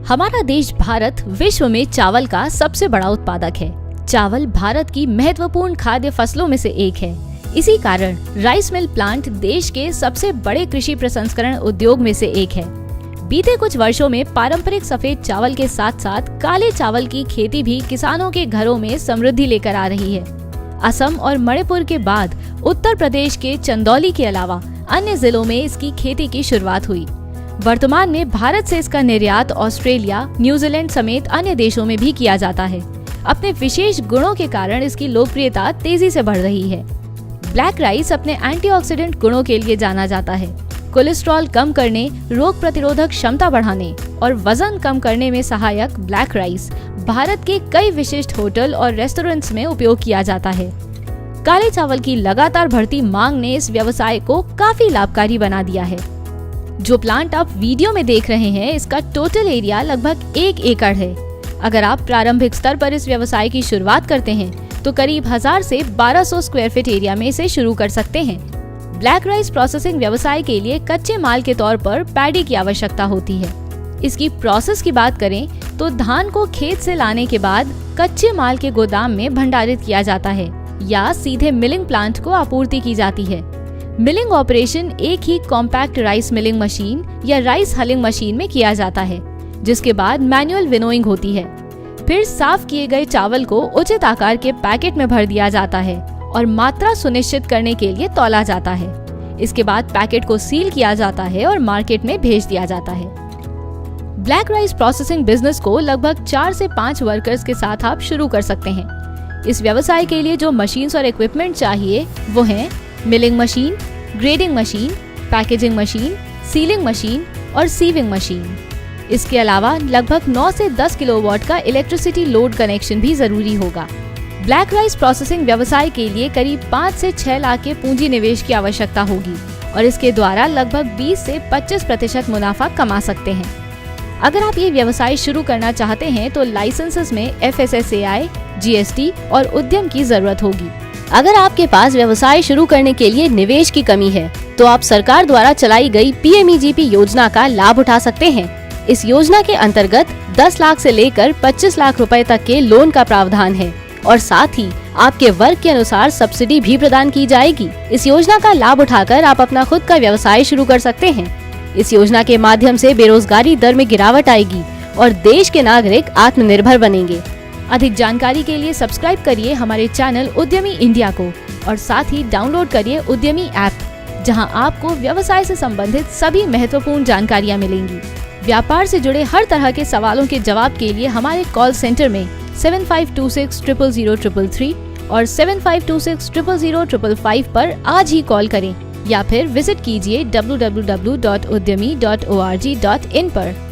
हमारा देश भारत विश्व में चावल का सबसे बड़ा उत्पादक है। चावल भारत की महत्वपूर्ण खाद्य फसलों में से एक है। इसी कारण राइस मिल प्लांट देश के सबसे बड़े कृषि प्रसंस्करण उद्योग में से एक है। बीते कुछ वर्षों में पारंपरिक सफेद चावल के साथ साथ काले चावल की खेती भी किसानों के घरों में समृद्धि लेकर आ रही है। असम और मणिपुर के बाद उत्तर प्रदेश के चंदौली के अलावा अन्य जिलों में इसकी खेती की शुरुआत हुई। वर्तमान में भारत से इसका निर्यात ऑस्ट्रेलिया, न्यूजीलैंड समेत अन्य देशों में भी किया जाता है। अपने विशेष गुणों के कारण इसकी लोकप्रियता तेजी से बढ़ रही है। ब्लैक राइस अपने एंटीऑक्सीडेंट गुणों के लिए जाना जाता है। कोलेस्ट्रॉल कम करने, रोग प्रतिरोधक क्षमता बढ़ाने और वजन कम करने में सहायक ब्लैक राइस भारत के कई विशिष्ट होटल और रेस्टोरेंट्स में उपयोग किया जाता है। काले चावल की लगातार बढ़ती मांग ने इस व्यवसाय को काफी लाभकारी बना दिया है। जो प्लांट आप वीडियो में देख रहे हैं, इसका टोटल एरिया लगभग 1 एकड़ है। अगर आप प्रारंभिक स्तर पर इस व्यवसाय की शुरुआत करते हैं तो करीब 1000 से 1200 स्क्वायर फीट एरिया में इसे शुरू कर सकते हैं। ब्लैक राइस प्रोसेसिंग व्यवसाय के लिए कच्चे माल के तौर पर पैडी की आवश्यकता होती है। इसकी प्रोसेस की बात करें तो धान को खेत से लाने के बाद कच्चे माल के गोदाम में भंडारित किया जाता है या सीधे मिलिंग प्लांट को आपूर्ति की जाती है। मिलिंग ऑपरेशन एक ही कॉम्पैक्ट राइस मिलिंग मशीन या राइस हलिंग मशीन में किया जाता है, जिसके बाद मैनुअल विनोइंग होती है। फिर साफ किए गए चावल को उचित आकार के पैकेट में भर दिया जाता है और मात्रा सुनिश्चित करने के लिए तौला जाता है। इसके बाद पैकेट को सील किया जाता है और मार्केट में भेज दिया जाता है। ब्लैक राइस प्रोसेसिंग बिजनेस को लगभग 4 से 5 वर्कर्स के साथ आप शुरू कर सकते हैं। इस व्यवसाय के लिए जो मशीन्स और इक्विपमेंट चाहिए वो हैं milling machine, grading machine, packaging machine, sealing machine और सीविंग मशीन। इसके अलावा लगभग 9 से 10 किलोवाट का इलेक्ट्रिसिटी लोड कनेक्शन भी जरूरी होगा। ब्लैक राइस प्रोसेसिंग व्यवसाय के लिए करीब 5 से 6 लाख के पूंजी निवेश की आवश्यकता होगी और इसके द्वारा लगभग 20 से 25% मुनाफा कमा सकते हैं। अगर आप ये व्यवसाय शुरू करना चाहते हैं तो लाइसेंसेस में FSSAI, GST और उद्यम की जरूरत होगी। अगर आपके पास व्यवसाय शुरू करने के लिए निवेश की कमी है तो आप सरकार द्वारा चलाई गई PMEGP योजना का लाभ उठा सकते हैं। इस योजना के अंतर्गत 10 लाख से लेकर 25 लाख रुपए तक के लोन का प्रावधान है और साथ ही आपके वर्ग के अनुसार सब्सिडी भी प्रदान की जाएगी। इस योजना का लाभ उठाकर आप अपना खुद का व्यवसाय शुरू कर सकते हैं। इस योजना के माध्यम से बेरोजगारी दर में गिरावट आएगी और देश के नागरिक आत्मनिर्भर बनेंगे। अधिक जानकारी के लिए सब्सक्राइब करिए हमारे चैनल उद्यमी इंडिया को और साथ ही डाउनलोड करिए उद्यमी ऐप, जहां आपको व्यवसाय से संबंधित सभी महत्वपूर्ण जानकारियां मिलेंगी। व्यापार से जुड़े हर तरह के सवालों के जवाब के लिए हमारे कॉल सेंटर में 7526000033 और 7526000555 पर आज ही कॉल करें या फिर विजिट कीजिए www.udyami.org.in पर।